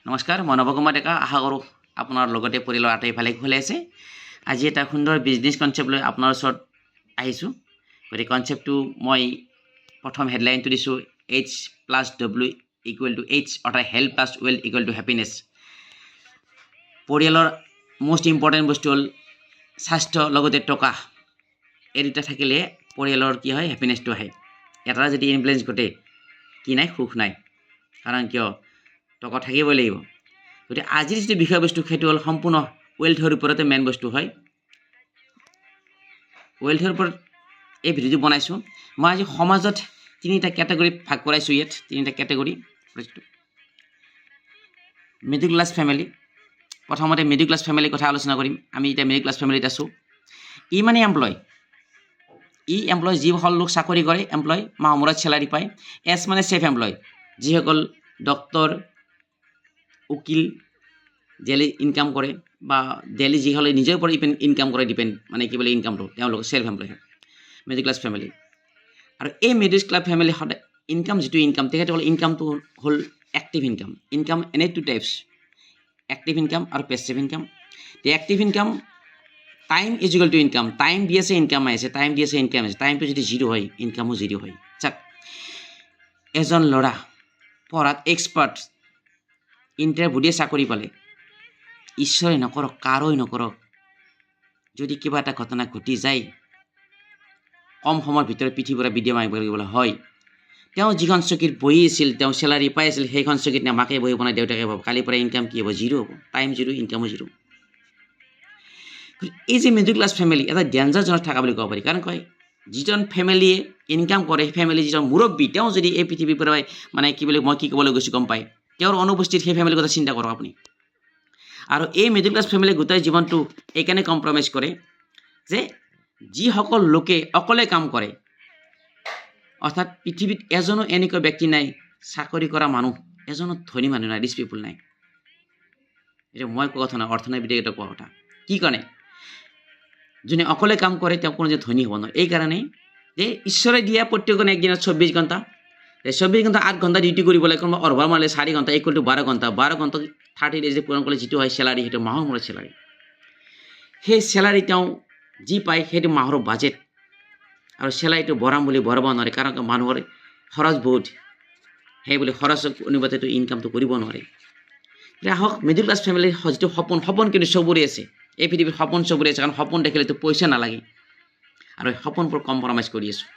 নমস্কাৰ, মই নৱকুমাৰ ডেকা। আশা কৰোঁ আপোনাৰ লগতে পৰিয়ালৰ আটাইফালে ভালে আছে। আজি এটা সুন্দৰ বিজনেছ কনচেপ্ট লৈ আপোনাৰ ওচৰত আহিছোঁ। গতিকে কনচেপ্টটো মই প্ৰথম হেডলাইনটো দিছোঁ H+W = H, অৰ্থাৎ হেল্থ প্লাছ ৱেল্থ = হেপিনেছ। পৰিয়ালৰ মষ্ট ইম্পৰ্টেণ্ট বস্তু হ'ল স্বাস্থ্য লগতে টকা। এই দুটা থাকিলে পৰিয়ালৰ কি হয়, হেপিনেছটো আহে। এটা যদি ইনবেলেঞ্চ ঘটে কি নাই, সুখ নাই। কাৰণ কিয়, টকা থাকিবই লাগিব। গতিকে আজিৰ যিটো বিষয়বস্তু সেইটো হ'ল সম্পূৰ্ণ ৱেল্থৰ ওপৰতে মেইন বস্তু হয়। ৱেল্থৰ ওপৰত এই ভিডিঅ'টো বনাইছোঁ। মই আজি সমাজত তিনিটা কেটেগৰীত ভাগ কৰাইছোঁ। ইয়াত তিনিটা কেটেগৰী। Middle class family. প্ৰথমতে মিডিল ক্লাছ ফেমিলিৰ কথা আলোচনা কৰিম। আমি এতিয়া মিডিল ক্লাছ ফেমিলিত আছোঁ। ই মানে এমপ্লয়, যিসকল লোক চাকৰি কৰে, এমপ্লয় মাহ মূৰত চেলাৰী পায়। এছ মানে ছেফ এমপ্লয়, যিসকল ডক্তৰ, উকিল ডেইলি ইনকাম কৰে বা ডেইলি যিসকলে নিজৰ ওপৰত ইনকাম কৰে, ডিপেণ্ড মানে কি বোলে ইনকামটো, তেওঁলোক ছেল্ফ এমপ্লয় হয়, মিডিল ক্লাছ ফেমিলি। আৰু এই মিডিল ক্লাছ ফেমিলি সদায় ইনকাম যিটো ইনকাম, তেখেতসকলৰ ইনকামটো হ'ল এক্টিভ ইনকাম। ইনকাম এনে টু টাইপছ, এক্টিভ ইনকাম আৰু passive income. Active income time equal to income. Time দি আছে, ইনকাম আহিছে, টাইম দি আছে, ইনকাম আহিছে। টাইমটো যদি জিৰ' হয়, ইনকামো জিৰ' হয়। চাওক, এজন ল'ৰা পঢ়াত এক্সপাৰ্ট, ইণ্টাৰভিউ দিয়ে চাকৰি পালে, ঈশ্বৰে নকৰক, কাৰোই নকৰক, যদি কিবা এটা ঘটনা ঘটি যায়, কম সময়ৰ ভিতৰত পৃথিৱীৰ পৰা বিদায় মাৰিব লাগিবলৈ হয়, তেওঁ যিখন চকীত বহি আছিল, তেওঁ চেলাৰী পাই আছিল, সেইখন চকীত মাকে বহিব নাই, দেউতাকে বহিব। কালিৰ পৰা ইনকাম কি হ'ব? জিৰ' হ'ব। টাইম জিৰ', ইনকামো জিৰ'। এই যে মিডিল ক্লাছ ফেমিলি এটা ডেঞ্জাৰ জনত থকা বুলি ক'ব পাৰি। কাৰণ কয়, যিজন ফেমিলিয়ে ইনকাম কৰে, ফেমিলি যিজন মুৰব্বী, তেওঁ যদি এই পৃথিৱীৰ পৰা মানে কি বুলি মই কি ক'বলৈ গৈছোঁ গম পায়, তেওঁৰ অনুপস্থিত সেই ফেমিলিৰ কথা চিন্তা কৰক আপুনি। আৰু এই মিডিল ক্লাছ ফেমিলিয়ে গোটেই জীৱনটো এইকাৰণে কম্প্ৰমাইজ কৰে যে যিসকল লোকে অকলে কাম কৰে, অৰ্থাৎ পৃথিৱীত এজনো এনেকুৱা ব্যক্তি নাই, চাকৰি কৰা মানুহ এজনো ধনী মানুহ নাই, ৰিচ পিপুল নাই। এতিয়া মই কোৱা কথা নাই, অৰ্থনীতিবিদে এটা কোৱা কথা। কি কাৰণে? যোনে অকলে কাম কৰে তেওঁ কোনো যে ধনী হ'ব নোৱাৰে। এইকাৰণে যে ঈশ্বৰে দিয়া প্ৰত্যেকজনে একদিনত 24 ঘণ্টা, 24 ঘণ্টা 8 ঘণ্টা ডিউটি কৰিব লাগে। কোনোবা অৰ্ভাৰ মাৰিলে 4 ঘণ্টা = 12 ঘণ্টা। 12 ঘণ্টা 30 ডেজ পূৰণ কৰিলে যিটো হয় চেলাৰী, সেইটো মাহৰ মূৰত চেলাৰী। সেই চেলাৰী তেওঁ যি পায় সেইটো মাহৰ বাজেট। আৰু চেলাৰীটো বঢ়াম বুলি বঢ়াব নোৱাৰে, কাৰণ মানুহৰ খৰচ বহুত, সেই বুলি খৰচৰ অনুপাতেটো ইনকামটো কৰিব নোৱাৰে। আহক, মিডিল ক্লাছ ফেমিলিৰ যিটো সপোন কিন্তু চবৰে আছে। এই পৃথিৱীৰ সপোন চবৰে আছে, কাৰণ সপোন দেখিলেতো পইচা নালাগে। আৰু সপোনবোৰ কম্প্ৰমাইজ কৰি আছোঁ।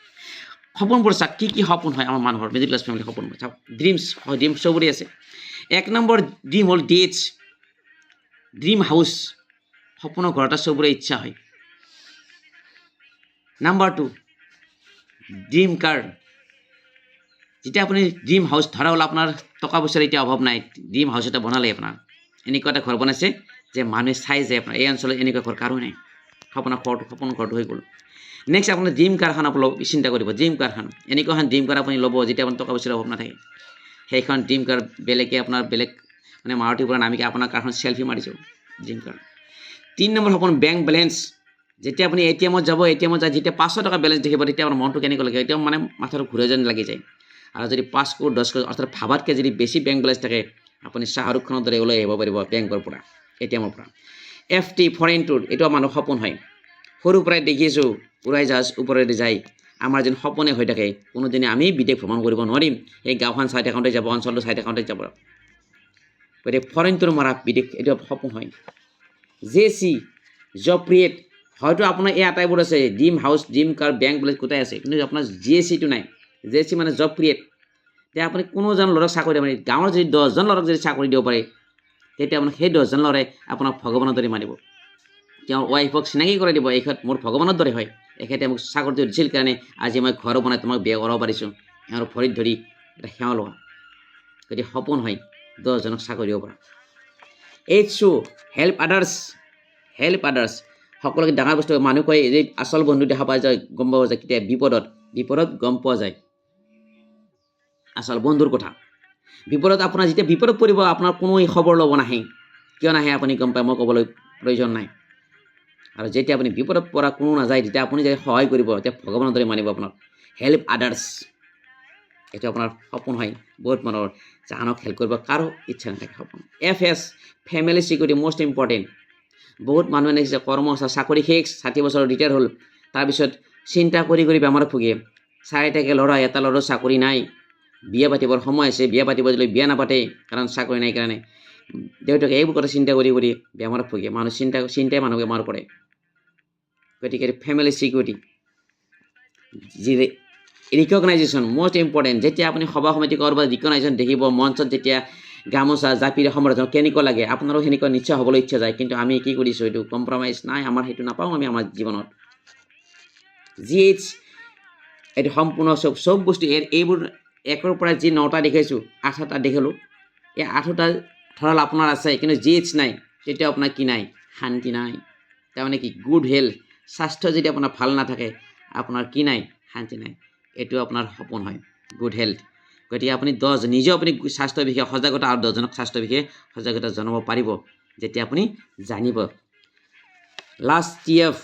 সপোনবোৰ চাওক, কি কি সপোন হয় আমাৰ মানুহৰ মিডিল ক্লাছ ফেমিলিৰ সপোনবোৰ চাওক। ড্ৰিমছ হয়, ড্ৰিম চবৰে আছে। 1 নম্বৰ ড্ৰিম হ'ল ডেটছ, ড্ৰিম হাউচ, সপোনৰ ঘৰ এটা চবৰে ইচ্ছা হয়। নাম্বাৰ 2 ড্ৰিম কাৰ। যেতিয়া আপুনি ড্ৰিম হাউচ, ধৰা হ'ল আপোনাৰ টকা পইচাৰ এতিয়া অভাৱ নাই, ড্ৰিম হাউচ এটা বনালে, আপোনাৰ এনেকুৱা এটা ঘৰ বনাইছে যে মানুহে চাই যায় আপোনাৰ এই অঞ্চলত এনেকুৱা ঘৰ কাৰো নাই, সপোনৰ ঘৰটো হৈ গ'ল। নেক্সট আপোনাৰ ড্ৰিম কাৰখন আপোনালোক চিন্তা কৰিব। ড্ৰিম কাৰখন এনেকুৱা এখন ড্ৰিম কাৰ আপুনি ল'ব যেতিয়া আপোনাৰ টকা পইচাৰ অভাৱ নাথাকে। সেইখন ড্ৰিম কাৰ বেলেগে আপোনাৰ বেলেগ মানে মাৰুতিৰ পৰা নামিকে আপোনাৰ কাৰখন চেল্ফি মাৰিছোঁ, ড্ৰিম কাৰ। 3 নম্বৰ সপোন বেংক বেলেঞ্চ। যেতিয়া আপুনি এটিএমত যাব, এটিএমত যায় যেতিয়া 500 টকা বেলেঞ্চ দেখিব, তেতিয়া আপোনাৰ মনটো কেনেকৈ লাগে, একদম মানে মাথাটো ঘূৰাই যেন লাগি যায়। আৰু যদি 5 কোটি 10 কোটি অৰ্থাৎ ভাবাতকৈ যদি বেছি বেংক বেলেঞ্চ থাকে, আপুনি শ্বাহৰুখ খানৰ দৰে ওলাই আহিব পাৰিব বেংকৰ পৰা, এটিএমৰ পৰা। FT ফৰেইন টুৰ, এইটো মানুহৰ সপোন হয়। সৰুৰ পৰাই দেখিছোঁ উৰাই জাহাজ ওপৰেদি যায়। আমাৰ যেন সপোনে হৈ থাকে, কোনোদিনে আমি বিদেশ ভ্ৰমণ কৰিব নোৱাৰিম, সেই গাঁওখন চাই থাকোঁতে যাব, অঞ্চলটো চাই থাকোঁতে যাব। গতিকে ফৰেইন টুৰ মৰা বিদেশ, এইটো সপোন হয়। JC জব ক্ৰিয়েট, হয়তো আপোনাৰ এই আটাইবোৰ আছে, ড্ৰিম হাউচ, ড্ৰিম কাৰ, বেংক বেলেঞ্চ গোটাই আছে, কিন্তু আপোনাৰ JC টো নাই। JC মানে জব ক্ৰিয়েট। তেতিয়া আপুনি কোনোজন ল'ৰাক চাকৰি দিব পাৰে, গাঁৱৰ যদি 10জন ল'ৰাক যদি চাকৰি দিব পাৰে, তেতিয়া আপোনাৰ সেই 10জন ল'ৰাই আপোনাক ভগৱানৰ দৰে মানিব। তেওঁৰ ৱাইফক চিনাকি কৰি দিব, এইখনত মোৰ ভগৱানৰ দৰে হয়, এখেতে মোক চাকৰিটো দিছিল কাৰণে আজি মই ঘৰ বনাই তোমাক বিয়া কৰাব পাৰিছোঁ, এওঁৰ ভৰিত ধৰি এটা সেৱা লোৱা। গতিকে সপোন হয় 10জনক চাকৰি দিব পৰা। H2 help others. Help others সকলোকে ডাঙৰ বস্তু। মানুহ কয় যে আচল বন্ধু দেখা পোৱা যায়, গম পোৱা যায় কেতিয়া বিপদত গম পোৱা যায় আচল বন্ধুৰ কথা। বিপদত আপোনাৰ যেতিয়া বিপদত পৰিব, আপোনাৰ কোনো খবৰ ল'ব নাহে। কিয় নাহে আপুনি গম পায়, মই ক'বলৈ প্ৰয়োজন নাই। আৰু যেতিয়া আপুনি বিপদত পৰা কোনো নাযায়, তেতিয়া আপুনি যেতিয়া সহায় কৰিব, তেতিয়া ভগৱানৰ দৰে মানিব আপোনাক। হেল্প আদাৰ্ছ, এইটো আপোনাৰ সপোন হয় বহুত মানুহৰ। যে আনক হেল্প কৰিব কাৰো ইচ্ছা নাথাকে সপোন FS family security most important বহুত মানুহে দেখিছে কৰ্ম চাকৰি শেষ 60 বছৰ ৰিটায়াৰ হ'ল তাৰপিছত চিন্তা কৰি বেমাৰত ভুগে চাৰিটাকে ল'ৰা এটা ল'ৰা চাকৰি নাই বিয়া পাতিবৰ সময় আছে বিয়া পাতিব দিলে বিয়া নাপাতে কাৰণ চাকৰি নাই কাৰণে দেউতাকে এইবোৰ কথা চিন্তা কৰি বেমাৰত ভুগে মানুহ চিন্তাই মানুহ বেমাৰ পৰে গতিকে ফেমিলি চিকিউৰিটি যি ৰিকগনাইজেশ্যন মষ্ট ইম্পৰ্টেণ্ট যেতিয়া আপুনি সভা সমিতি ক'ৰবাত ৰিকগনাইজেশ্যন দেখিব মঞ্চত যেতিয়া গামোচা জাপিৰে সম্বৰ্ধন কেনেকুৱা লাগে আপোনাৰো সেনেকুৱা নিশ্চয় হ'বলৈ ইচ্ছা যায় কিন্তু আমি কি কৰিছোঁ এইটো কম্প্ৰমাইজ নাই আমাৰ সেইটো নাপাওঁ আমি আমাৰ জীৱনত GH এইটো সম্পূৰ্ণ চব বস্তু এইবোৰ একৰ পৰা যি 9টা দেখাইছোঁ 8টা দেখিলোঁ এই 8টা ধৰাল আপোনাৰ আছে কিন্তু GH নাই তেতিয়া আপোনাৰ কি নাই শান্তি নাই তাৰমানে কি গুড হেল্থ স্বাস্থ্য যদি আপোনাৰ ভাল নাথাকে আপোনাৰ কি নাই শান্তি নাই এইটো আপোনাৰ সপোন হয় গুড হেল্থ গতিকে আপুনি নিজেও আপুনি স্বাস্থ্যৰ বিষয়ে সজাগতা আৰু 10জনক স্বাস্থ্যৰ বিষয়ে সজাগতা জনাব পাৰিব যেতিয়া আপুনি জানিব লাষ্ট TF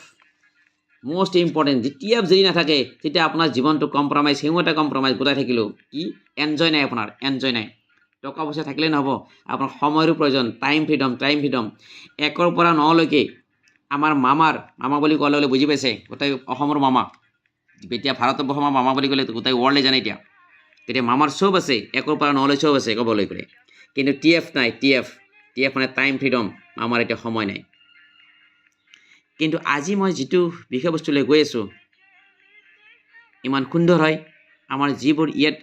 মষ্ট ইম্পৰ্টেণ্ট যে TF যদি নাথাকে তেতিয়া আপোনাৰ জীৱনটো কম্প্ৰমাইজ সিংহটা কম্প্ৰমাইজ গোটাই থাকিলেও কি এনজয় নাই আপোনাৰ এনজয় নাই টকা পইচা থাকিলে নহ'ব আপোনাৰ সময়ৰো প্ৰয়োজন টাইম ফ্ৰীডম 1ৰ পৰা 9লৈকে আমাৰ মামা বুলি ক'লে বুজি পাইছে গোটেই অসমৰ মামা এতিয়া ভাৰতবৰ্ষৰ মামা বুলি ক'লে গোটেই ৱৰ্ল্ডে জানে এতিয়া তেতিয়া মামাৰ চব আছে 1ৰ পৰা 9লৈ চব আছে ক'বলৈ গ'লে কিন্তু TF নাই TF মানে টাইম ফ্ৰীডম আমাৰ এতিয়া সময় নাই কিন্তু আজি মই যিটো বিষয়বস্তুলৈ গৈ আছোঁ ইমান সুন্দৰ হয় আমাৰ যিবোৰ ইয়াত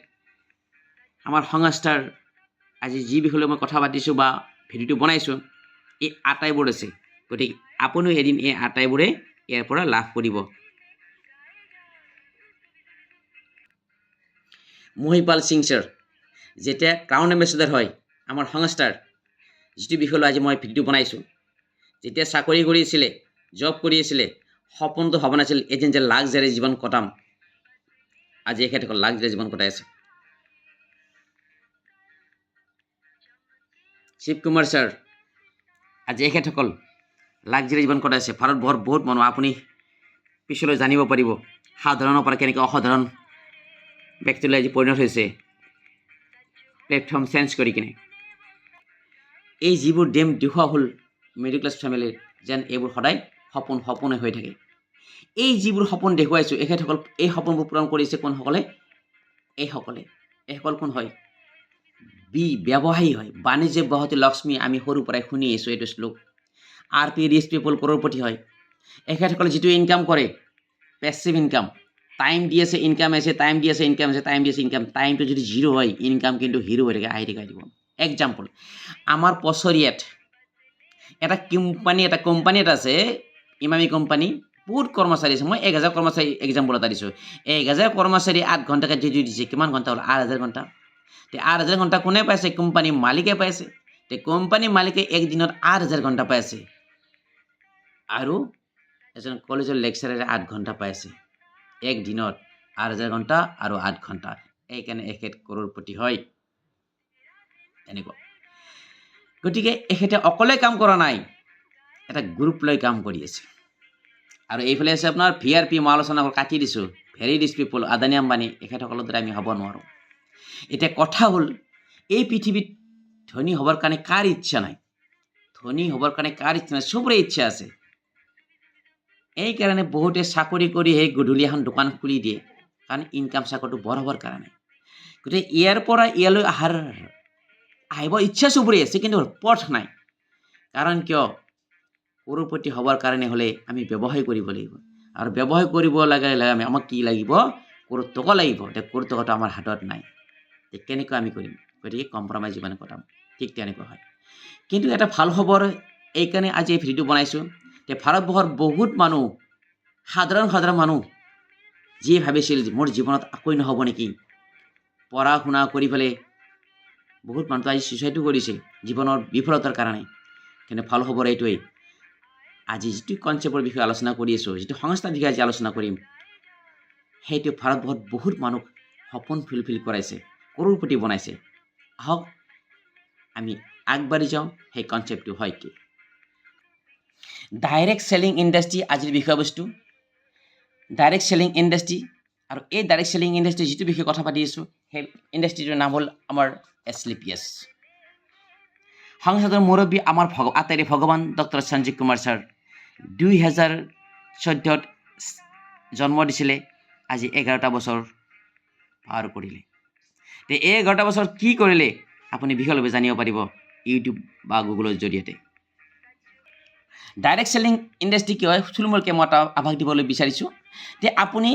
আমাৰ সংস্থাৰ আজি যি বিষয়লৈ মই কথা পাতিছোঁ বা ভিডিঅ'টো বনাইছোঁ এই আটাইবোৰ আছে গতিকে আপুনিও এদিন এই আটাইবোৰে ইয়াৰ পৰা লাভ কৰিব মহিপাল সিং ছাৰ যেতিয়া ক্ৰাউন এম্বেচেডাৰ হয় আমাৰ সংস্থাৰ যিটো বিষয়লৈ আজি মই ভিডিঅ' বনাইছোঁ যেতিয়া চাকৰি কৰিছিলে জব কৰি আছিলে সপোনটো হ'ব নাছিল এদিন যে লাক্সাৰি জীৱন কটাম আজি এখেতসকল লাক্সাৰি জীৱন কটাই আছে শিৱ কুমাৰ ছাৰ আজি এখেতসকল লাক্সাৰি জীৱন কটাই আছে ভাৰতবৰ্ষৰ বহুত মানুহ আপুনি পিছলৈ জানিব পাৰিব সাধাৰণৰ পৰা কেনেকৈ অসাধাৰণ ব্যক্তিলৈ আজি পৰিণত হৈছে প্লেটফৰ্ম চেঞ্জ কৰি কিনে এই যিবোৰ ডেম দেখুওৱা হ'ল মিডল ক্লাছ ফেমিলিৰ যেন এইবোৰ সদায় সপোনে হৈ থাকে এই যিবোৰ সপোন দেখুৱাইছোঁ এখেতসকল এই সপোনবোৰ পূৰণ কৰিছে কোনসকলে এইসকল কোন হয় ব্যৱসায়ী হয় বাণিজ্য বহতি লক্ষ্মী আমি সৰুৰ পৰাই শুনি আহিছোঁ এইটো শ্লোক RP ৰিচ পিপল কৰোৰপতি হয় এখেতসকলে যিটো ইনকাম কৰে পেছিভ ইনকাম টাইম দি আছে ইনকাম আছে টাইমটো যদি 0 হয় ইনকাম কিন্তু হিৰো হৈ থাকে আহি দিব এক্সাম্পল আমাৰ পছৰিয়াত এটা কোম্পানী এটা আছে ইমামি কোম্পানী বহুত কৰ্মচাৰী আছে মই 1000 কৰ্মচাৰী এক্সাম্পল এটা দিছোঁ 1000 কৰ্মচাৰী 8 ঘণ্টাকৈ ডিউটি দিছে কিমান ঘণ্টা হ'ল 8000 ঘণ্টা তে 8000 ঘণ্টা কোনে পাইছে কোম্পানী মালিকে পাইছে তে কোম্পানী মালিকে একদিনত 8000 ঘণ্টা পাইছে আৰু এজন কলেজৰ লেকচাৰাৰে 8 ঘণ্টা পাইছে এক দিনত 8000 ঘণ্টা আৰু 8 ঘণ্টা এইকাৰণে এখেত কৰোৰপতি হয় এনেকুৱা গতিকে এখেতে অকলে কাম কৰা নাই এটা গ্ৰুপ লৈ কাম কৰি আছে আৰু এইফালে আছে আপোনাৰ VRP মই আলোচনা কাটি দিছোঁ ভেৰি ৰিচ পিপল আদানী আম্বানী এখেতসকলৰ দৰে আমি হ'ব নোৱাৰোঁ এতিয়া কথা হ'ল এই পৃথিৱীত ধনী হ'বৰ কাৰণে কাৰ ইচ্ছা নাই চবৰে ইচ্ছা আছে এইকাৰণে বহুতে চাকৰি কৰি সেই গধূলি এখন দোকান খুলি দিয়ে কাৰণ ইনকাম চাকৰিটো বঢ়াবৰ কাৰণে গতিকে ইয়াৰ পৰা ইয়ালৈ আহিব ইচ্ছা চবৰে আছে কিন্তু পথ নাই কাৰণ কিয় কৰোৰপতি হ'বৰ কাৰণে হ'লে আমি ব্যৱসায় কৰিব লাগিব আৰু ব্যৱসায় কৰিব লাগিলে আমাক কি লাগিব কৰোৰ টকা লাগিব এতিয়া কৰোৰ টকাটো আমাৰ হাতত নাই কেনেকৈ আমি কৰিম গতিকে কম্প্ৰমাইজ জীৱন কটাম ঠিক তেনেকুৱা হয় কিন্তু এটা ভাল খবৰ এইকাৰণে আজি এই ভিডিঅ'টো বনাইছোঁ যে ভাৰতবৰ্ষৰ বহুত মানুহ সাধাৰণ মানুহ যিয়ে ভাবিছিল মোৰ জীৱনত একোই নহ'ব নেকি পঢ়া শুনা কৰি পেলাই বহুত মানুহ আজি ছুইচাইডো কৰিছে জীৱনৰ বিফলতাৰ কাৰণে কিন্তু ভাল খবৰ এইটোৱেই আজি যিটো কনচেপ্টৰ বিষয়ে আলোচনা কৰি আছোঁ যিটো সংস্থাৰ বিষয়ে আজি আলোচনা কৰিম সেইটো ভাৰতবৰ্ষত বহুত মানুহ সপোন ফুলফিল কৰাইছে কৰোৰপতি বনাইছে আহক আমি আগবাঢ়ি যাওঁ সেই কনচেপ্টটো হয় কি ডাইৰেক্ট চেলিং ইণ্ডাষ্ট্ৰী আজিৰ বিষয়বস্তু ডাইৰেক্ট চেলিং ইণ্ডাষ্ট্ৰী আৰু এই ডাইৰেক্ট চেলিং ইণ্ডাষ্ট্ৰী যিটো বিষয়ে কথা পাতি আছোঁ সেই ইণ্ডাষ্ট্ৰীটোৰ নাম হ'ল আমাৰ এছলিপিয়াছ। সংসদৰ মুৰব্বী আমাৰ আটাইৰে ভগৱান ডক্টৰ সঞ্জীৱ কুমাৰ ছাৰ 2014 জন্ম দিছিলে, আজি 11টা বছৰ পাৰ কৰিলে। তে এই 11টা বছৰ কি কৰিলে আপুনি বিশালভাৱে জানিব পাৰিব ইউটিউব বা গুগলৰ জৰিয়তে। ডাইৰেক্ট চেলিং ইণ্ডাষ্ট্ৰি কি হয় থুলমূলকৈ মই এটা আভাস দিবলৈ বিচাৰিছোঁ যে আপুনি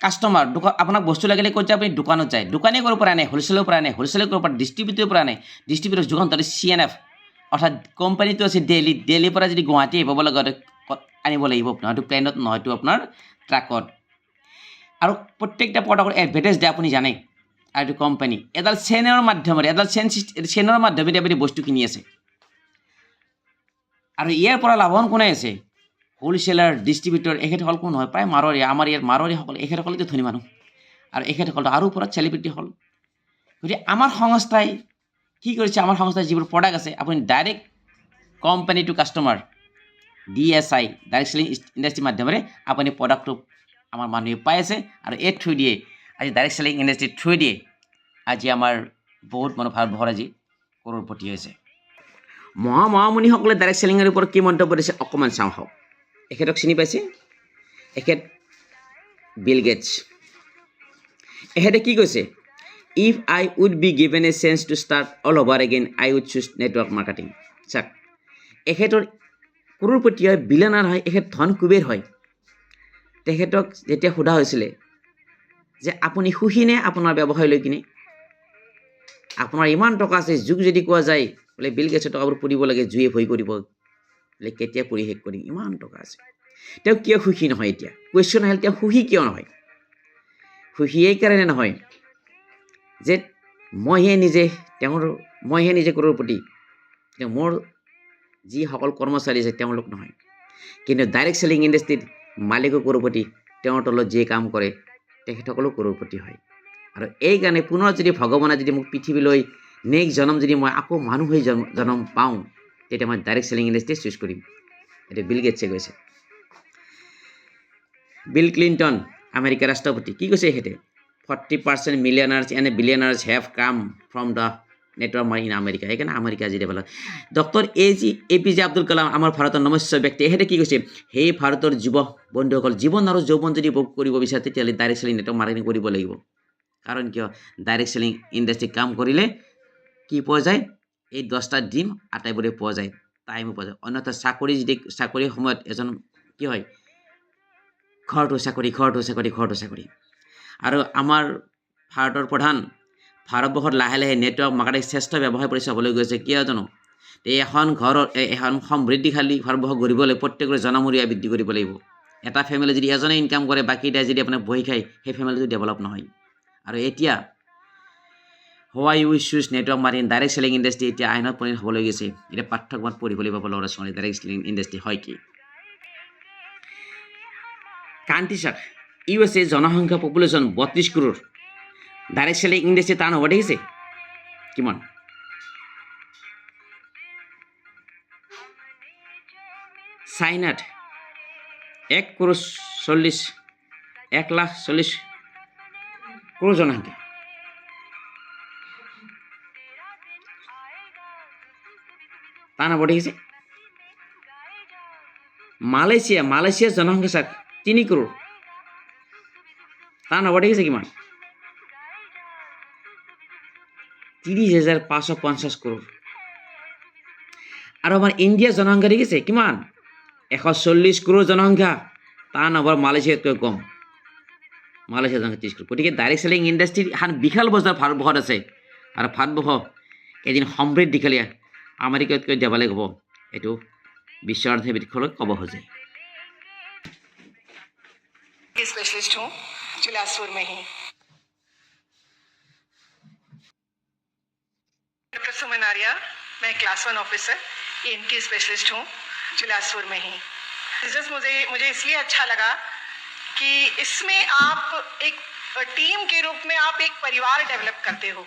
কাষ্টমাৰ আপোনাক বস্তু লাগিলে ক'ত যায়, আপুনি দোকানত যায়, দোকানী ক'ৰ পৰা আনে, হ'লচেলৰ পৰা আনে, হ'লচেলৰ ক'ৰ পৰা ডিষ্ট্ৰিবিউটৰৰ পৰা আনে, ডিষ্ট্ৰিবিউটৰ যুগান্তৰ CNF অৰ্থাৎ কোম্পানীটো আছে দিল্লীৰ পৰা যদি গুৱাহাটী আহিব লগা আনিব লাগিব, নহয়তো প্লেনত, নহয়তো আপোনাৰ ট্ৰাকত। আৰু প্ৰত্যেকটা প্ৰডাক্টৰ এডভাৰটাইজ দিয়ে আপুনি জানে। আৰু এইটো কোম্পানী এডাল চেনৰ মাধ্যমেৰে আপুনি বস্তু কিনি আছে। আৰু ইয়াৰ পৰা লাভৱান কোনে আছে? হোলচেলাৰ, ডিষ্ট্ৰিবিউটৰ, এখেতসকল কোন হয়? প্ৰায় মাৰোৱাৰী, আমাৰ ইয়াৰ মাৰোৱাৰীসকল, এখেতসকলেতো ধনী মানুহ। আৰু এখেতসকলতো আৰু ওপৰত চেলিব্ৰিটি হ'ল। গতিকে আমাৰ সংস্থাই কি কৰিছে? আমাৰ সংস্থাৰ যিবোৰ প্ৰডাক্ট আছে আপুনি direct company to customer DSI direct selling ইণ্ডাষ্ট্ৰীৰ মাধ্যমেৰে আপুনি প্ৰডাক্টটো আমাৰ মানুহে পাই আছে। আৰু এই থ্ৰু দিয়ে আজি ডাইৰেক্ট চেলিং ইণ্ডাষ্ট্ৰীৰ থ্ৰু দিয়ে আজি আমাৰ বহুত মানুহ ভাৰতবৰ্ষৰ আজি কৰোৰপতি হৈছে। মহামুনিসকলে ডাইৰেক্ট চেলিঙৰ ওপৰত কি মন্তব্য দিছে অকণমান চাওঁ হওক। এখেতক চিনি পাইছে? এখেত বিল গেটছ। এখেতে কি কৈছে? If I would be given a chance to start all over again I would choose network marketing. চাওক, এখেতৰ কৰোৰপতি হয়, বিলিয়নাৰ হয়, এখেত ধন কুবেৰ হয়। তেখেতক যেতিয়া সোধা হৈছিলে যে আপুনি সুখী নে আপোনাৰ ব্যৱসায় লৈ কিনে? আপোনাৰ ইমান টকা আছে, যুগ যদি কোৱা যায় বোলে বিল গেটছৰ টকাবোৰ পৰিব লাগে, জুয়ে ভয় কৰিব বোলে কেতিয়া পৰি শেষ কৰিম, ইমান টকা আছে। তেওঁ কিয় সুখী নহয়? এতিয়া কুৱেশ্যন আহিল, তেওঁ সুখী কিয় নহয়? সুখী এই কাৰণে নহয় যে মইহে নিজে কৰোৰপতি, মোৰ যিসকল কৰ্মচাৰী আছে তেওঁলোক নহয়। কিন্তু ডাইৰেক্ট চেলিং ইণ্ডাষ্ট্ৰীত মালিকো কৰোৰপতি, তেওঁৰ তলত যিয়ে কাম কৰে তেখেতসকলো কৰোৰপতি হয়। আৰু এইকাৰণে পুনৰ যদি ভগৱানে যদি মোক পৃথিৱীলৈ নেক্সট জনম যদি মই আকৌ মানুহ হৈ জনম পাওঁ তেতিয়া মই ডাইৰেক্ট চেলিং ইণ্ডাষ্ট্ৰী চুজ কৰিম। এইটো বিল গেটছে কৈছে। বিল ক্লিণ্টন আমেৰিকাৰ ৰাষ্ট্ৰপতি কি কৈছে? এখেতে 40% মিলিয়নাৰ্ছ এণ্ড বিলিয়নাৰ্ছ হেভ কাম from the network market in America. সেইকাৰণে আমেৰিকা আজি develop. Doctor APJ Abdul Kalam আমাৰ ভাৰতৰ নমস্য ব্যক্তি, এখেতে কি কৈছে? সেই ভাৰতৰ যুৱ বন্ধুসকল, জীৱন আৰু যৌৱন যদি ভোগ কৰিব বিচাৰে তেতিয়াহ'লে ডাইৰেক্ট চেলিং নেটৱৰ্ক মাৰ্কেটিং কৰিব লাগিব। কাৰণ কিয়? ডাইৰেক্ট চেলিং ইণ্ডাষ্ট্ৰীত কাম কৰিলে কি পোৱা যায়? এই 10টা ডিম আটাইবোৰে পোৱা যায়, টাইমো পোৱা যায়। অন্যথা চাকৰিৰ সময়ত এজন কি হয়? ঘৰটো চাকৰি। আৰু আমাৰ ভাৰতৰ ভাৰতবৰ্ষত লাহে লাহে নেটৱৰ্ক মাৰ্কেটিং শ্ৰেষ্ঠ ব্যৱসায় পৰিচয় হ'বলৈ গৈছে। কিয় জানো? এখন সমৃদ্ধিশালী ভাৰতবৰ্ষ গঢ়িবলৈ প্ৰত্যেকৰে জনমূৰীয়া বৃদ্ধি কৰিব লাগিব। এটা ফেমিলি যদি এজনে ইনকাম কৰে, বাকীটাই যদি আপোনাৰ বহি খায়, সেই ফেমিলিটো ডেভেলপ নহয়। আৰু এতিয়া why we choose network marketing direct selling industry এতিয়া আইনত পৰিণত হ'বলৈ গৈছে। এতিয়া পাঠ্যক্ৰমত পঢ়িবলৈ পাব ল'ৰা ছোৱালী ডাইৰেক্ট চেলিং ইণ্ডাষ্ট্ৰী হয় কি। কাণ্ট্ৰি চাওক, USA জনসংখ্যা population 32 crore. Direct selling industry টাৰ্ণ হ'ব দেখিছে কিমান? চাইনাত 1,40,00,000 কৰোৰ জনসংখ্যা। টাৰ্ণ হ'ব দেখিছে? মালয়েছিয়াৰ জনসংখ্যা চাওক 3 কৰোৰ। টাৰ্ণ হ'ব দেখিছে কিমান? 30,550 কৰোৰ। আৰু আমাৰ ইণ্ডিয়াৰ জনসংখ্যা দেখিছে কিমান? 140 কৰোৰ জনসংখ্যা। টাৰ্ণ অভাৰ মালয়েছিয়াতকৈ কম। মালয়েছিয়াৰ জনসংখ্যা 30 কৰোৰ। গতিকে ডাইৰেক্ট চেলিং ইণ্ডাষ্ট্ৰীৰ এখন বিশাল বজাৰ ভাৰতবৰ্ষত আছে। আৰু ভাৰতবৰ্ষ এদিন সমৃদ্ধিশালী আমেৰিকাতকৈ ডেভেলপ হ'ব, এইটো বিশ্ব অৰ্থনীতিলৈ ক'ব খোজে। स्पेशलिस्ट हूँ बिलासपुर में ही। डॉक्टर सुमन आर्या, मैं क्लास 1 ऑफिसर इनकी स्पेशलिस्ट हूँ बिलासपुर में ही। बिजनेस मुझे इसलिए अच्छा लगा कि इसमें आप एक टीम के रूप में आप एक परिवार डेवलप करते हो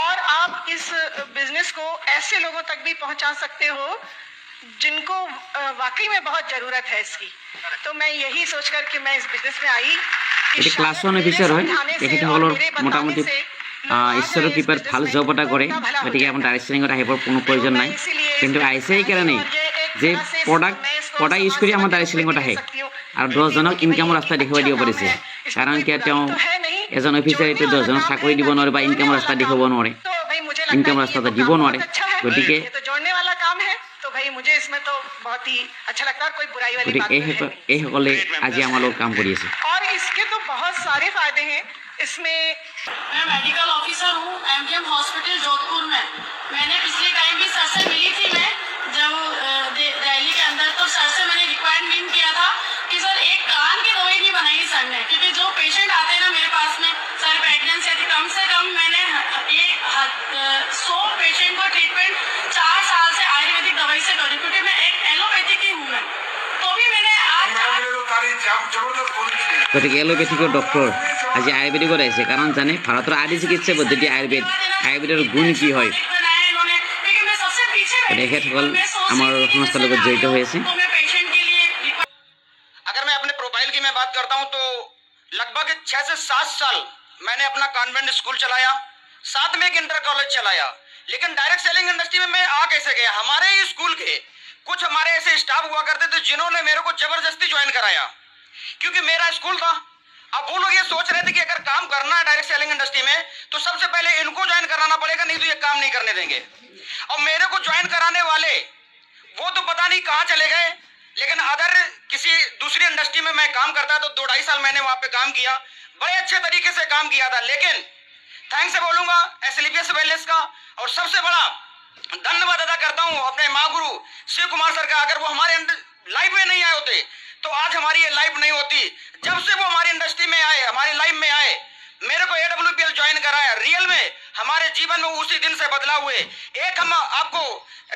और आप इस बिजनेस को ऐसे लोगों तक भी पहुंचा सकते हो जिनको वाकई में बहुत ज़रूरत है इसकी। तो मैं यही सोचकर कि मैं इस बिजनेस में आई कि क्लास 1 অফিসার হয়, তেখেতসকলৰ মোটামুটি ঈশ্বৰৰ কৃপাত ভাল জব এটা কৰে, গতিকে আপোনাৰ ডাইৰেক্ট চেলিঙত আহিবৰ কোনো প্ৰয়োজন নাই। কিন্তু আহিছে এইকাৰণেই যে প্ৰডাক্ট ইউজ কৰি আমাৰ ডাইৰেক্ট চেলিঙত আহে আৰু 10জনক ইনকামৰ ৰাস্তা দেখুৱাই দিব পাৰিছে। কাৰণ কিয় তেওঁ এজন অফিচাৰে 10জনক চাকৰি দিব নোৱাৰে বা ইনকামৰ ৰাস্তা দেখুৱাব নোৱাৰে, ইনকামৰ ৰাস্তা এটা দিব নোৱাৰে। গতিকে এইসকলে আজি আমাৰ লগত কাম কৰি আছে। इसमें मैं मेडिकल ऑफिसर हूँ एमजीएम हॉस्पिटल जोधपुर में। मैंने पिछले टाइम भी सर से मिली थी, मैं जब दिल्ली के अंदर, तो सर से मैंने रिक्वायरमेंट किया था कि सर एक कान की दवाई नहीं बनाई सर ने, क्योंकि जो पेशेंट आते हैं ना मेरे पास में सर प्रेगनेंसी आती, कम से कम मैंने 100 पेशेंट को ट्रीटमेंट 4 साल से आयुर्वेदिक दवाई से करी, क्योंकि मैं एक एलोपैथिक ही हूँ मैं, तो भी मैंने গতিকে এলোপেথিকৰ ডক্টৰ আজি আয়ুৰ্বেদিকত আহিছে, কাৰণ জানে ভাৰতৰ আদি চিকিৎসা পদ্ধতি আয়ুৰ্বেদৰ গুণ কি হয়। তেখেতসকল আমাৰ সংস্থাৰ লগত জড়িত হৈ আছে। अगर मैं अपने प्रोफाइल की मैं बात करता हूं तो लगभग 6 से 7 साल मैंने अपना कॉन्वेंट स्कूल चलाया, साथ में एक इंटर कॉलेज चलाया। लेकिन डायरेक्ट सेलिंग इंडस्ट्री में मैं आ कैसे गया? हमारे ही स्कूल के कुछ हमारे ऐसे स्टाफ हुआ करते थे जिन्होंने मेरे को जबरदस्ती ज्वाइन कराया, क्योंकि मेरा स्कूल था। अब वो लोग ये सोच रहे थे कि अगर काम करना है डायरेक्ट सेलिंग इंडस्ट्री में तो सबसे पहले इनको ज्वाइन कराना पड़ेगा, नहीं तो ये काम नहीं करने देंगे। और मेरे को ज्वाइन कराने वाले वो तो पता नहीं कहाँ चले गए, लेकिन अदर किसी दूसरी इंडस्ट्री में मैं काम करता तो 2-2.5 साल मैंने वहां पे काम किया, बड़े अच्छे तरीके से काम किया था। लेकिन थैंक्स से बोलूंगा एसएलपीएस वेलनेस का, और सबसे बड़ा धन्यवाद अदा करता हूं अपने माँ गुरु शिव कुमार सर का। अगर वो हमारे लाइफ में नहीं आए होते तो आज हमारी ये लाइफ नहीं होती। जब से वो हमारी इंडस्ट्री में आए, हमारी लाइफ में आए, मेरे को AWPL ज्वाइन कराया, रियल में हमारे जीवन में उसी दिन से बदलाव हुए। एक हम आपको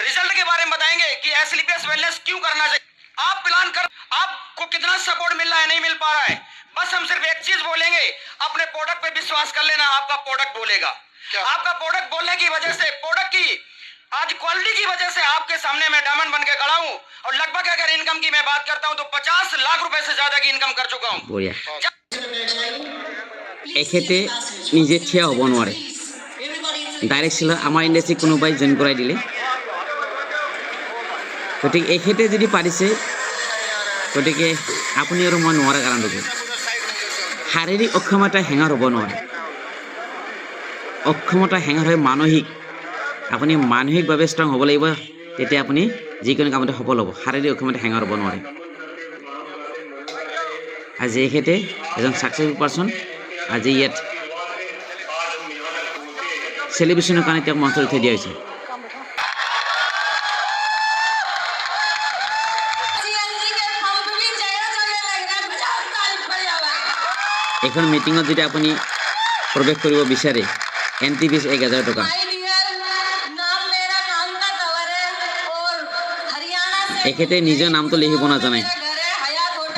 रिजल्ट के बारे में बताएंगे कि एसएलपीएस वेलनेस क्यों करना चाहिए। आप प्लान कर, आपको कितना सपोर्ट मिल रहा है, नहीं मिल पा रहा है, बस हम सिर्फ एक चीज बोलेंगे, अपने प्रोडक्ट पे विश्वास कर लेना, आपका प्रोडक्ट बोलेगा। आपका प्रोडक्ट बोलने की वजह से, प्रोडक्ट की आज क्वालिटी की वजह से आपके सामने मैं डायमंड बन के खड़ा हूँ। और लगभग अगर इनकम की मैं बात करता हूँ तो 50 लाख रुपए से ज्यादा की इनकम कर चुका हूँ। এখেতে নিজে থিয় হ'ব নোৱাৰে, ডাইৰেক্ট চেলাৰ আমাৰ ইণ্ডাষ্ট্ৰীক কোনোবাই জইন কৰাই দিলে। গতিকে এখেতে যদি পাৰিছে, গতিকে আপুনি আৰু মই নোৱাৰা কাৰণটো কি? শাৰীৰিক অক্ষমতা হেঙাৰ হ'ব নোৱাৰে, অক্ষমতা হেঙাৰ হয় মানসিক। আপুনি মানসিকভাৱে ষ্ট্ৰং হ'ব লাগিব, তেতিয়া আপুনি যিকোনো কামতে সফল হ'ব। শাৰীৰিক অক্ষমতা হেঙাৰ হ'ব নোৱাৰে। আজি এখেতে এজন ছাকচেছফুল পাৰ্চন, আজি ইয়াত চেলিব্ৰেশ্যনৰ কাৰণে তেওঁক মঞ্চত উঠাই দিয়া হৈছে। এখন মিটিঙত যদি আপুনি প্ৰৱেশ কৰিব বিচাৰে, এণ্ট্ৰি ফিজ 1000 টকা। এখেতে নিজৰ নামটো লিখিব নাজানে,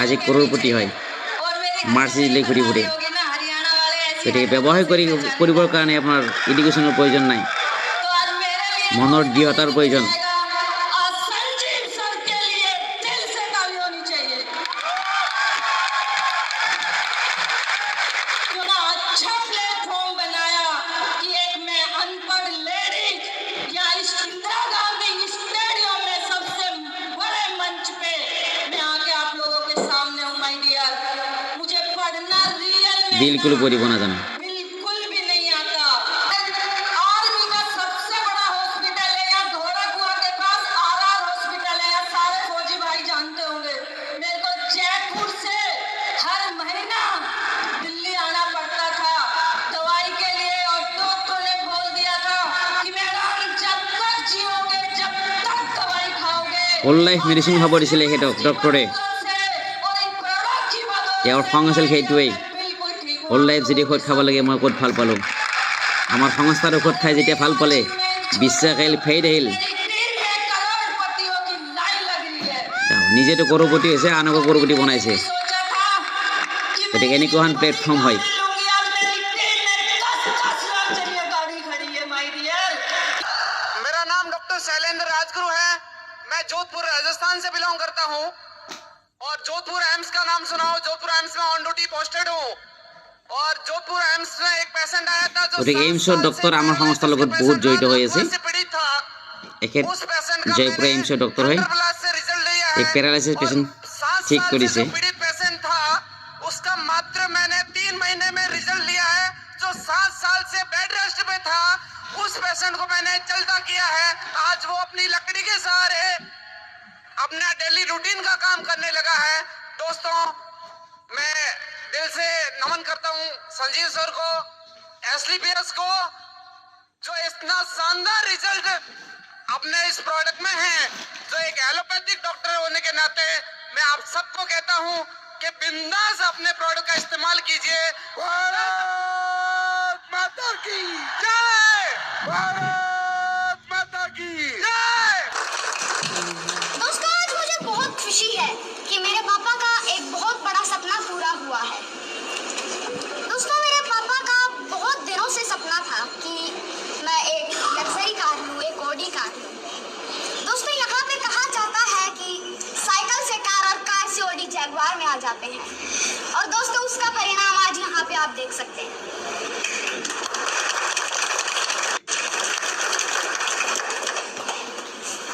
আজি কৰোৰপতি হয়, মাৰ্চিডিজ লৈ ঘূৰি ফুৰে। গতিকে ব্যৱসায় কৰিবৰ কাৰণে আপোনাৰ এডুকেশ্যনৰ প্ৰয়োজন নাই, মনৰ দৃঢ়তাৰ প্ৰয়োজন। बिल्कुल पढ़िब ना जाना, बिल्कुल भी नहीं आता। आर्मी का सबसे बड़ा हॉस्पिटल है यहाँ घोड़ाकुआ के पास आरआर हॉस्पिटल है, यहाँ सारे फौजी भाई जानते होंगे। मेरे को जयपुर से हर महीना दिल्ली आना पड़ता था दवाई के लिए, और डॉक्टर ने बोल दिया था कि मैडम जब तक जियोगे, जब तक दवाई खाओगे। होल लाइफ मेडिसिन खाब दिছিলে हे डॉक्टरे, তেওঁৰ খং আছিল সেইটোৱেই। হোল লাইফ যদি ঔষধ খাব লাগে, মই ক'ত ভাল পালোঁ? আমাৰ সংস্থাৰ ঔষধ খাই যেতিয়া ভাল পালে, বিশ্বাস আহিল, ফেইড আহিল। নিজেতো কৰোৰপতি হৈছে, আনকো কৰোৰপতি বনাইছে। গতিকে এনেকুৱা এখন প্লেটফৰ্ম হয়। मेरा नाम डॉक्टर शैलेंद्र राजगुरु है, मैं जोधपुर राजस्थान से बिलोंग करता हूँ, और जोधपुर एम्स का नाम सुना हो, जोधपुर एम्स में ऑन ड्यूटी पोस्टेड हूँ। और जोधपुर एम्स में एक पेशेंट आया था जो গতিকে এইমছৰ ডক্টৰ আমাৰ সংস্থাৰ লগত বহুত জড়িত হৈ আছে। पीड़ित था এখেত उस पेशेंट का জয়পুৰ এইমছৰ ডক্টৰ হয়। से रिजल्ट लिया এই है পেৰালাইচিছ পেচেণ্ট ঠিক जो কৰিছে। पीड़ित पेशेंट था उसका मात्र मैंने 3 महीने में रिजल्ट लिया है। जो 7 साल से बेड रेस्ट पे था उस पेशेंट को मैंने चलता किया है। आज वो अपनी लकड़ी के सहारे अपना डेली रूटीन का काम करने लगा है। दोस्तों मैं दिल से नमन करता हूँ संजीव सर को, एसलीपीएस को, जो इतना शानदार रिजल्ट अपने इस प्रोडक्ट में है। जो एक एलोपैथिक डॉक्टर होने के नाते मैं आप सबको कहता हूँ कि बिंदास अपने प्रोडक्ट का इस्तेमाल कीजिए। भारत माता की जय, भारत माता की जय। दोस्तों आज मुझे बहुत खुशी है कि मेरे पापा का एक बहुत बड़ा सपना पूरा हुआ है। दोस्तों मेरे पापा का बहुत दिनों से सपना था कि मैं एक लग्जरी कार लूँ, एक ऑडी कार लूँ। दोस्तों यहाँ पे कहा जाता है कि साइकिल से कार और कार से ऑडी जैगवार में आ जाते हैं और दोस्तों उसका परिणाम आज यहाँ पे आप देख सकते हैं।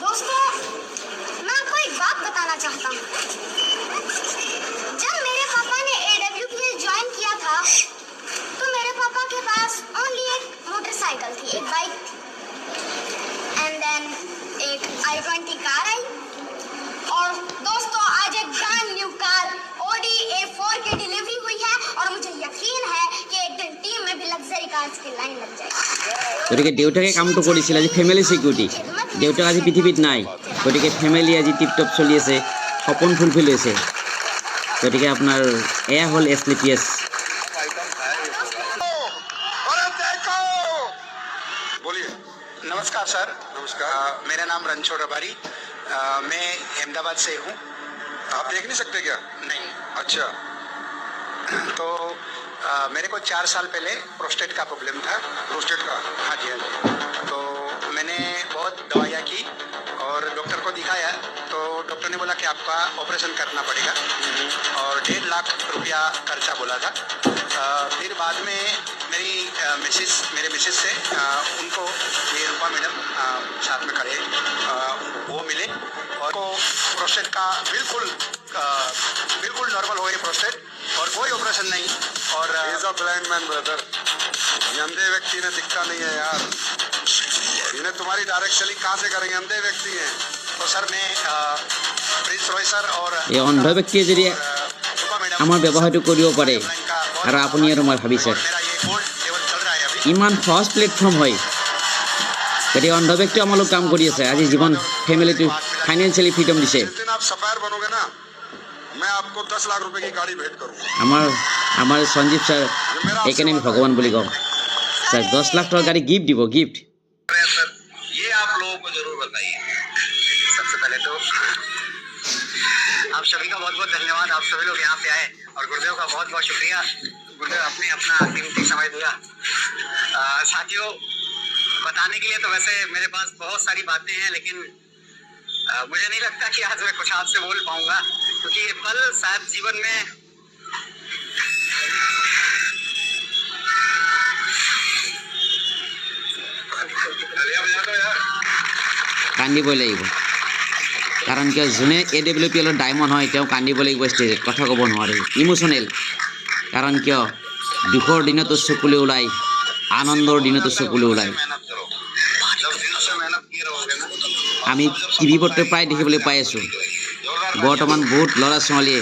दोस्तों मैं आपको एक बात बताना चाहता हूँ। जब मेरे पापा ने AWPL ज्वाइन किया था तो मेरे पापा के पास ओनली एक मोटरसाइकिल थी, एक बाइक, एंड देन एक i20 कार आई और दोस्तों आज एक brand new car Audi A4 की डिलीवरी हुई है और मुझे यकीन है कि एक दिन टीम में भी लग्जरी कार्स की लाइन लग जाएगी। গতিকে দেউতাকে কামটো কৰিছিল, আজি ফেমিলি চিকিউৰিটি। দেউতাক আজি পৃথিৱীত নাই, গতিকে ফেমিলি আজি টিপটপ চলি আছে, সপোন ফুলফিল হৈছে। গতিকে আপোনাৰ এয়া হ'ল এছলিপিএছ। बोलिए। नमस्कार सर। नमस्कार। मेरा नाम रणछोड़ रबारी, मैं अहमदाबाद से हूँ। आप देख नहीं सकते क्या? नहीं। अच्छा। तो मेरे को 4 साल पहले प्रोस्टेट का प्रॉब्लम था। प्रोस्टेट का? हाँ जी, हाँ जी। तो मैंने बहुत दवाइयाँ की और डॉक्टर को दिखाया तो डॉक्टर ने बोला कि आपका ऑपरेशन करना पड़ेगा और 1.5 लाख रुपया खर्चा बोला था। फिर बाद में मेरे मिसेस से उनको ये रूपा मैडम साथ में खड़े वो मिले और को प्रोस्टेट का बिल्कुल नॉर्मल हो गई प्रोस्टेट और कोई ऑपरेशन नहीं। और is a blind man brother, ये अंधे व्यक्ति ने दिखता नहीं है यार। इन्हें तुम्हारी डायरेक्ट सेलिंग कहाँ से करेंगे? अंधे व्यक्ति हैं। तो सर मैं प्रिंस रॉय सर और এই অন্ধ ব্যক্তিয়ে যদি रूपा मैडम আমাৰ ব্যৱসায়টো কৰিব পাৰে আৰু আপুনি আৰু মই ভাবিছে मेरा ये गोल्ड लेवल चल रहा है अभी। ইমান সহজ প্লেটফৰ্ম হয়। গতিকে অন্ধ ব্যক্তিও আমাৰ লগত কাম কৰি আছে, আজি জীৱন ফেমিলিটো ফাইনেন্সিয়েলি ফ্ৰীডম দিছে। जिस दिन आप सफायर बनोगे ना, मैं आपको 10 लाख रुपए की गाड़ी भेंट करूंगा। আমাৰ সঞ্জীৱ ছাৰ এইকাৰণে আমি ভগৱান বুলি কওঁ। ছাৰ 10 লাখ টকাৰ গাড়ী গিফ্ট দিব, গিফ্ট। ये आप लोगों को जरूर बताइए। सबसे पहले तो आप सभी का बहुत बहुत धन्यवाद, आप सभी लोग यहाँ पे आए और गुरुदेव का बहुत बहुत शुक्रिया। गुरुदेव आपने अपना कीमती समय दिया। साथियों बताने के लिए तो वैसे मेरे पास बहुत सारी बातें हैं लेकिन मुझे नहीं लगता कि आज मैं कुछ आपसे बोल पाऊंगा क्योंकि ये पल शायद जीवन में কান্দিবই লাগিব, কাৰণ কিয় যোনে AWPL ডায়মণ্ড হয় তেওঁ কান্দিব লাগিব ষ্টেজত, কথা ক'ব নোৱাৰে, ইমোশ্যনেল। কাৰণ কিয় দুখৰ দিনতো চকুলে ওলায়, আনন্দৰ দিনতো চকুলে ওলায়। मेहनत करो। जब दिल से मेहनत किए रहोगे ना আমি টিভিবোৰতে প্ৰায় দেখিবলৈ পাই আছোঁ বৰ্তমান বহুত ল'ৰা ছোৱালীয়ে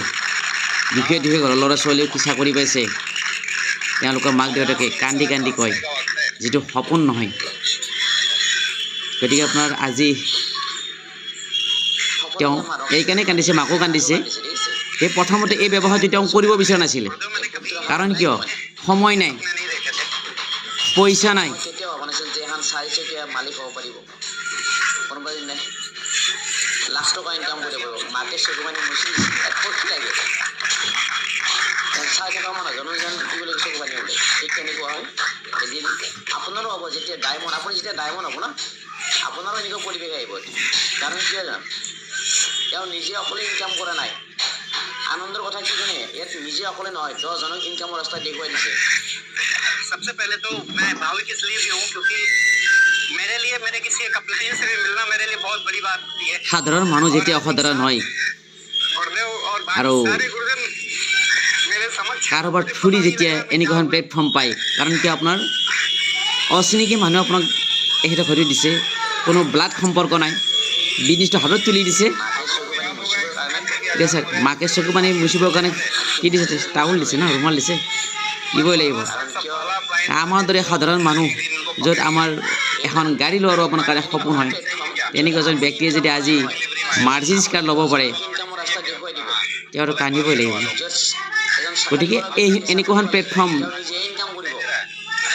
দুখীয়া ঘৰৰ ল'ৰা ছোৱালীয়েও কি চাকৰি পাইছে, তেওঁলোকৰ মাক দেউতাকে কান্দি কান্দি কয় যিটো সপোন নহয়। গতিকে আপোনাৰ আজি তেওঁ এইকাৰণে কান্দিছে, মাকো কান্দিছে। এই প্ৰথমতে এই ব্যৱসায়টো তেওঁ কৰিব বিচৰা নাছিলে, কাৰণ কিয় সময় নাই, नहीं देखे थे। পইচা নাই। কেতিয়াও ভবা নাছিল যে এখন 4 চকীয়া মালিক হ'ব পাৰিব। কোনোবা দিন নাই লাখ টকা ইনকাম কৰিব পাৰিব, মাকে চকু পানী মুচি ক'ত লাগে 4 টকা মান জনজন কি বুলি চকু পানী ওলাই। ঠিক তেনেকুৱা হয় এদিন আপোনাৰো হ'ব, যেতিয়া ডায়মণ্ড আপুনি যেতিয়া ডায়মণ্ড হ'ব না আপোনাৰো এনেকুৱা পৰিৱেশ আহিব। কাৰণ কিয় জানো তেওঁ নিজে অকলে ইনকাম কৰা নাই, আনন্দৰ কথা কি জানে ইয়াত নিজে অকলে নহয় 10 জনক ইনকামৰ ৰাস্তা দেখুৱাই দিছে सबसे पहले तो मैं भावुक इसलिए भी हूँ क्योंकि मेरे लिए मेरे किसी एक अपने से भी मिलना मेरे लिए बहुत बड़ी बात होती है সাধাৰণ মানুহ যেতিয়া অসাধাৰণ হয় गुरुदेव और আৰু सारे गुरुजन मेरे समक्ष কাৰোবাৰ থ্ৰুদি যেতিয়া এনেকুৱা এখন প্লেটফৰ্ম পায় কাৰণ কি আপোনাৰ অচিনাকি মানুহ আপোনাক এখেতে ঘটি দিছে কোনো ব্লাড সম্পৰ্ক নাই বিজনেছটো হাতত তুলি দিছে মাকে চকু পানী মুচিবৰ কাৰণে এতিয়া চাওক মাকে চকু পানী মুচিবৰ কাৰণে কি দিছে টাউল দিছে না ৰুমাল দিছে দিবই লাগিব আমাৰ দৰে সাধাৰণ মানুহ য'ত আমাৰ এখন গাড়ী লোৱাৰো আপোনাৰ কাৰণে সপোন হয় তেনেকুৱা এজন ব্যক্তিয়ে যদি আজি মাৰ্চিডিজ কাৰ ল'ব পাৰে ইনকামৰ ৰাস্তা দেখুৱাই দিব তেওঁতো কান্দিবই লাগিব এজন গতিকে এই এনেকুৱা এখন প্লেটফৰ্ম নিজে ইনকাম কৰিব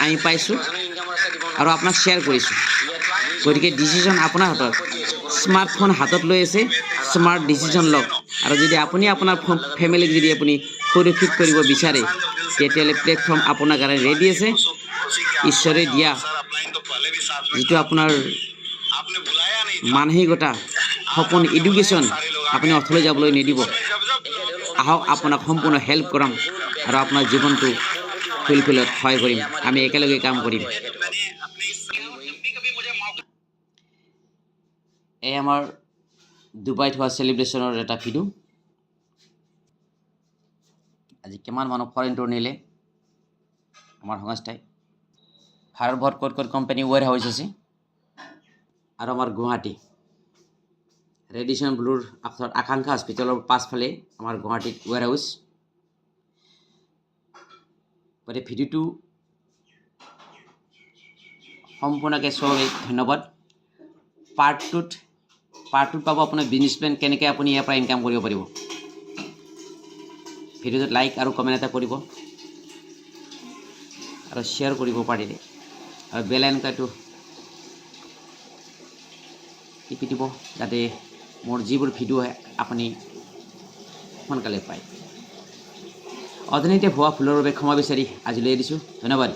আমি পাইছোঁ জনে ইনকামৰ ৰাস্তা দিব আৰু আপোনাক শ্বেয়াৰ কৰিছোঁ গতিকে ডিচিশ্যন আপোনাৰ হাতত স্মাৰ্টফোন হাতত লৈ আছে স্মাৰ্ট ডিচিশ্যন লওক আৰু যদি আপুনি আপোনাৰ ফেমিলিক যদি আপুনি সুৰক্ষিত কৰিব বিচাৰে তেতিয়াহ'লে প্লেটফৰ্ম আপোনাৰ কাৰণে ৰেডি আছে ঈশ্বৰে দিয়া যিটো আপোনাৰ মানসিকতা সপোন এডুকেশ্যন আপুনি অৰ্থলৈ যাবলৈ নিদিব আহক আপোনাক সম্পূৰ্ণ হেল্প কৰাম আৰু আপোনাৰ জীৱনটো ফুলফিলত সহায় কৰিম আমি একেলগে কাম কৰিম এই আমাৰ ডুবাইত হোৱা চেলিব্ৰেশ্যনৰ এটা ভিডিঅ' আজি কিমান মানুহ ফৰেন টুৰ নিলে আমাৰ সংস্থাই ভাৰতবৰ্ষত ক'ত ক'ত কোম্পানী ৱেৰ হাউচ আছে আৰু আমাৰ গুৱাহাটী ৰেডিশ্যন ব্লুৰ আকাংক্ষা হস্পিটেলৰ পাছফালে আমাৰ গুৱাহাটীত ৱেৰ হাউচ গতিকে ভিডিঅ'টো সম্পূৰ্ণকৈ চোৱাকৈ ধন্যবাদ পাৰ্ট টুত পাব আপোনাৰ বিজনেছ প্লেন কেনেকৈ আপুনি ইয়াৰ পৰা ইনকাম কৰিব পাৰিব ভিডিঅ'টোত লাইক আৰু কমেণ্ট এটা কৰিব আৰু শ্বেয়াৰ কৰিব পাৰিলে আৰু বেল আইকনটো টিপি দিব যাতে মোৰ যিবোৰ ভিডিঅ' আহে আপুনি সোনকালে পায় অৰ্থনীতিতে হোৱা ভুলৰ বাবে ক্ষমা বিচাৰি আজিলৈ এৰিছোঁ ধন্যবাদ